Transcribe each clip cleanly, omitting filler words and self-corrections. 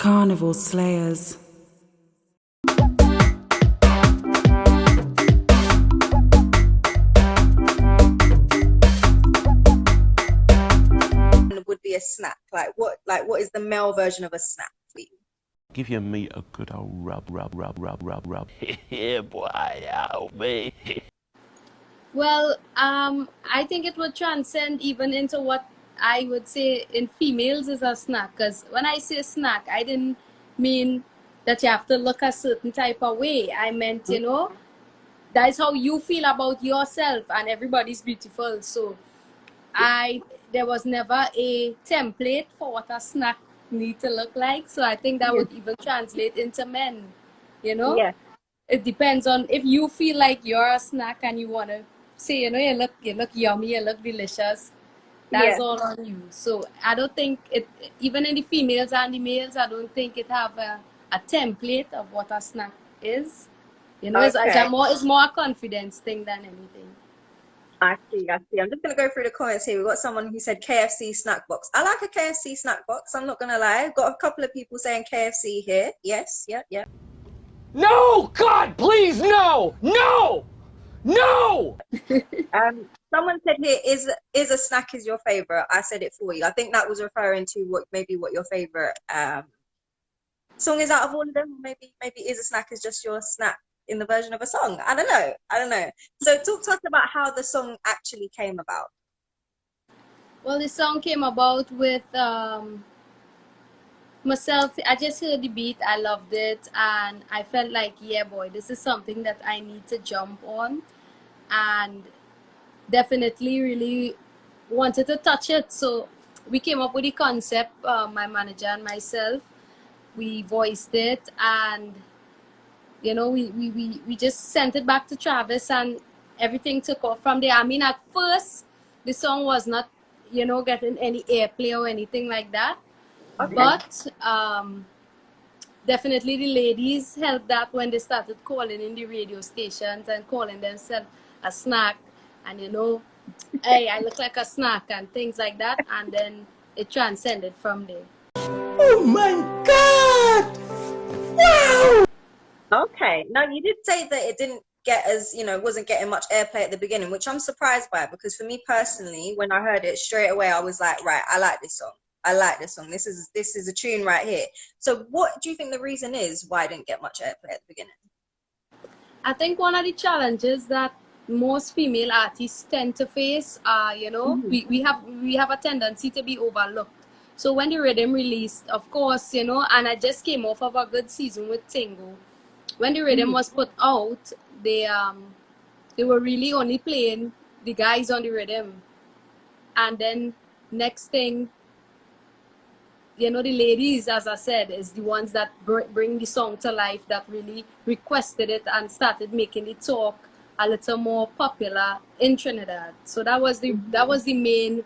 Carnival Slayers. Would be a snack. Like what is the male version of a snack for you? Give your meat a good old rub. Yeah, boy, ow, me. Well, I think it would transcend even into what I would say in females is a snack. Because when I say snack, I didn't mean that you have to look a certain type of way. I meant, you know, that is how you feel about yourself, and everybody's beautiful. So there was never a template for what a snack need to look like. So I think that would even translate into men, you know? Yeah. It depends on if you feel like you're a snack and you want to say, you know, you look yummy, you look delicious. That's all on you. So I don't think it, even in the females and the males, I don't think it have a template of what a snack is. You know, it's more a confidence thing than anything. I see. I'm just going to go through the comments here. We've got someone who said KFC snack box. I like a KFC snack box. I'm not going to lie. Got a couple of people saying KFC here. Yes. Yeah. No! God, please, no! No! No! Someone said here, is a snack is your favorite? I said it for you. I think that was referring to what your favorite song is out of all of them. Maybe is a snack is just your snack in the version of a song. I don't know. So talk to us about how the song actually came about. Well, the song came about with myself. I just heard the beat, I loved it, and I felt like, yeah, boy, this is something that I need to jump on, and definitely really wanted to touch it. So we came up with the concept, my manager and myself. We voiced it, and you know, we just sent it back to Travis, and everything took off from there. I mean, at first the song was not, you know, getting any airplay or anything like that. Okay. But definitely the ladies helped that when they started calling in the radio stations and calling themselves a snack, and you know, hey, I look like a snack and things like that, and then it transcended from there. Oh my God! Wow! Okay. Now you did say that it didn't get as, you know, wasn't getting much airplay at the beginning, which I'm surprised by, because for me personally, when I heard it straight away, I was like, right, I like this song. This is a tune right here. So what do you think the reason is why I didn't get much airplay at the beginning? I think one of the challenges that most female artists tend to face are, you know, we have a tendency to be overlooked. So when the rhythm released, of course, you know, and I just came off of a good season with Tingo. When the rhythm was put out, they were really only playing the guys on the rhythm. And then next thing, you know, the ladies, as I said, is the ones that bring the song to life, that really requested it and started making it talk a little more popular in Trinidad. So that was the main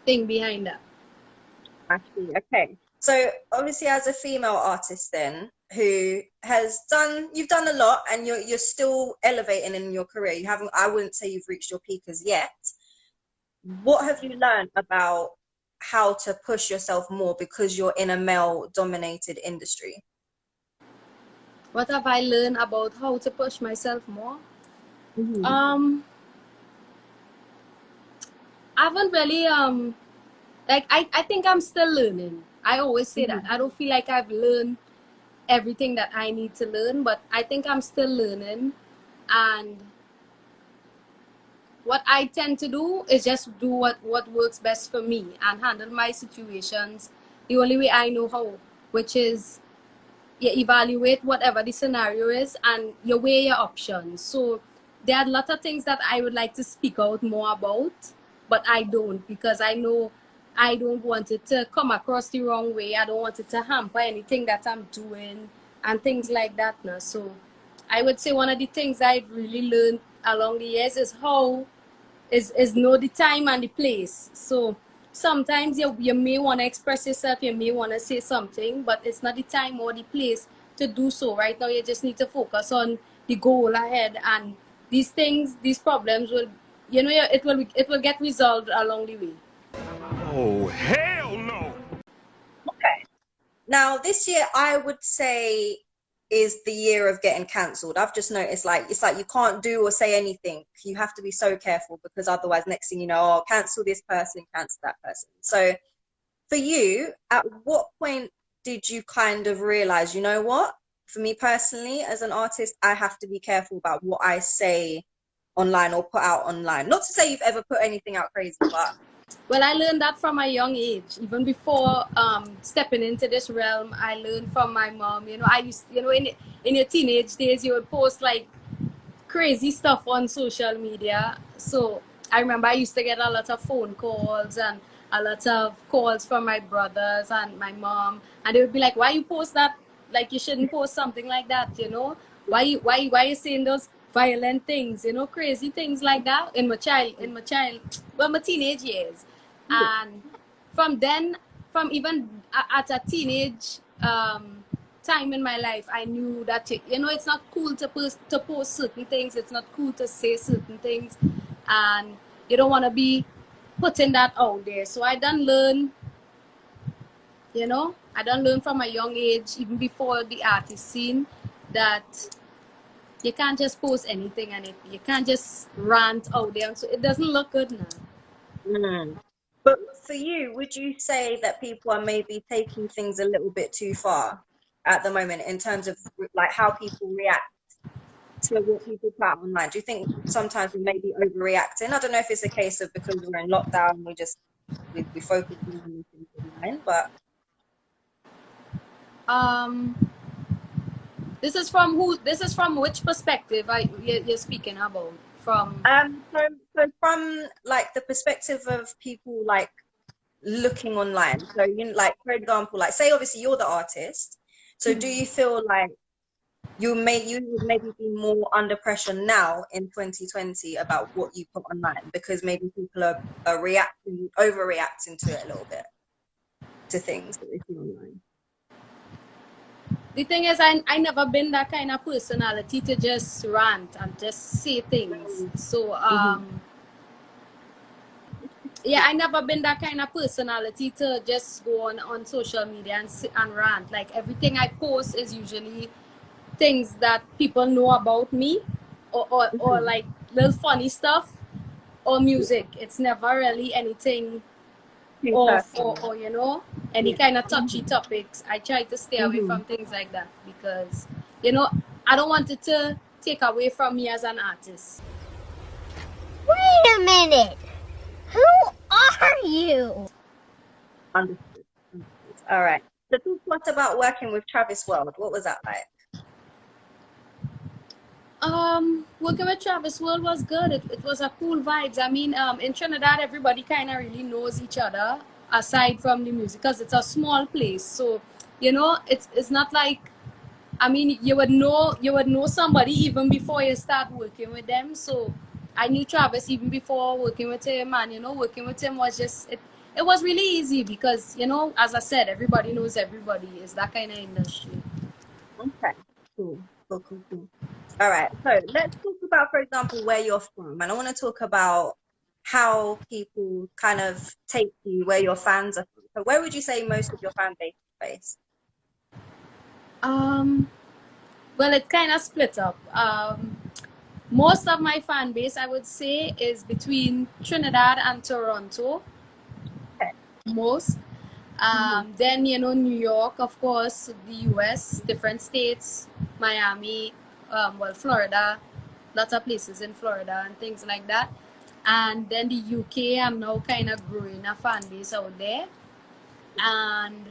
thing behind that. I see. Okay. So obviously, as a female artist, then who you've done a lot, and you're still elevating in your career. You haven't. I wouldn't say you've reached your peak as yet. What have you learned about how to push yourself more because you're in a male-dominated industry? What have I learned about how to push myself more? I haven't really like I think I'm still learning. I always say that. I don't feel like I've learned everything that I need to learn, but I think I'm still learning. And what I tend to do is just do what works best for me and handle my situations the only way I know how, which is you evaluate whatever the scenario is and you weigh your options. So there are a lot of things that I would like to speak out more about, but I don't, because I know I don't want it to come across the wrong way. I don't want it to hamper anything that I'm doing and things like that now. So I would say one of the things I've really learned along the years is how is know the time and the place. So sometimes you may want to express yourself, you may want to say something, but it's not the time or the place to do so. Right now, you just need to focus on the goal ahead, and these problems will, you know, it will get resolved along the way. Oh, hell no! Okay. Now, this year, I would say is the year of getting cancelled. I've just noticed, like, it's like you can't do or say anything. You have to be so careful because otherwise, next thing you know, oh, cancel this person, cancel that person. So, for you, at what point did you kind of realize, you know what? For me personally, as an artist, I have to be careful about what I say online or put out online. Not to say you've ever put anything out crazy, but Well, I learned that from a young age. Even before stepping into this realm, I learned from my mom. You know, I used, you know, in your teenage days, you would post like crazy stuff on social media. So I remember I used to get a lot of phone calls and a lot of calls from my brothers and my mom, and they would be like, "Why you post that? Like you shouldn't post something like that. You know, why you saying those violent things? You know, crazy things like that." Well, my teenage years, and from then, from even at a teenage time in my life, I knew that you know it's not cool to post certain things. It's not cool to say certain things, and you don't want to be putting that out there. So I done learn, you know, I done learn from a young age, even before the artist scene, that you can't just post anything and you can't just rant out there. So it doesn't look good now. mm. But for you, would you say that people are maybe taking things a little bit too far at the moment in terms of like how people react to what people put out online? Do you think sometimes we may be overreacting? I don't know if it's a case of because we're in lockdown, we focus more on things online, but This is from who? This is from which perspective you're speaking about? From so from like the perspective of people like looking online. So you know, like for example, like say obviously you're the artist. So do you feel like you would maybe be more under pressure now in 2020 about what you put online because maybe people are overreacting to it a little bit to things that they see online. the thing is, I never been that kind of personality to just rant and just say things. So yeah, I never been that kind of personality to just go on social media and sit and rant. Like everything I post is usually things that people know about me, or like little funny stuff or music. It's never really anything off or you know, any kind of touchy topics. I try to stay away from things like that because you know I don't want it to take away from me as an artist. Wait a minute. Who are you? Understood. All right. So talk to us about working with Travis World. What was that like? Working with Travis World was good. It was a cool vibes. I mean, in Trinidad, everybody kind of really knows each other aside from the music because it's a small place. So, you know, it's not like, I mean, you would know somebody even before you start working with them. So I knew Travis even before working with him, and you know, working with him was just it was really easy because you know, as I said, everybody knows everybody. It's that kind of industry. Okay. Cool. All right. So let's talk about, for example, where you're from. And I want to talk about how people kind of take you, where your fans are from. So where would you say most of your fan base is based? Well, it kind of split up. Most of my fan base, I would say, is between Trinidad and Toronto. Okay. Most. Then, you know, New York, of course, the US, different states, Miami, well, Florida, lots of places in Florida and things like that. And then the UK, I'm now kind of growing a fan base out there. And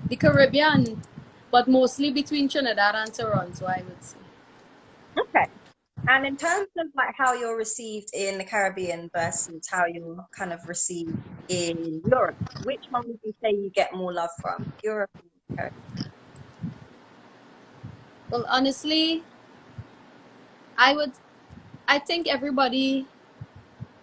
the Caribbean, but mostly between Trinidad and Toronto, I would say. Okay. And in terms of like how you're received in the Caribbean versus how you're kind of received in Europe, which one would you say you get more love from? Europe or Caribbean? Well, honestly, I think everybody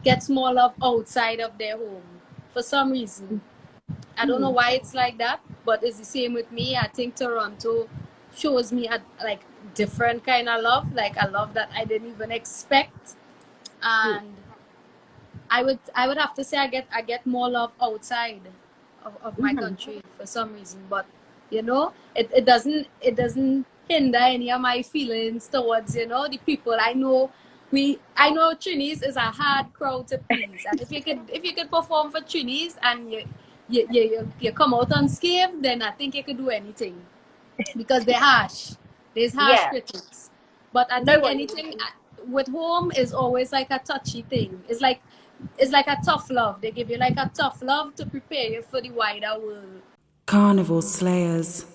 gets more love outside of their home for some reason. I don't know why it's like that, but it's the same with me. I think Toronto shows me a like different kind of love, like a love that I didn't even expect. And I would have to say I get more love outside of my country for some reason. But You know, it doesn't hinder any of my feelings towards, you know, the people. I know Trinis is a hard crowd to please, and if you could perform for Trinis and you come out unscathed, then I think you could do anything, because they're harsh. There's harsh Yeah. critics. But I No think one- anything with home is always like a touchy thing. It's like a tough love. They give you like a tough love to prepare you for the wider world. Carnival slayers.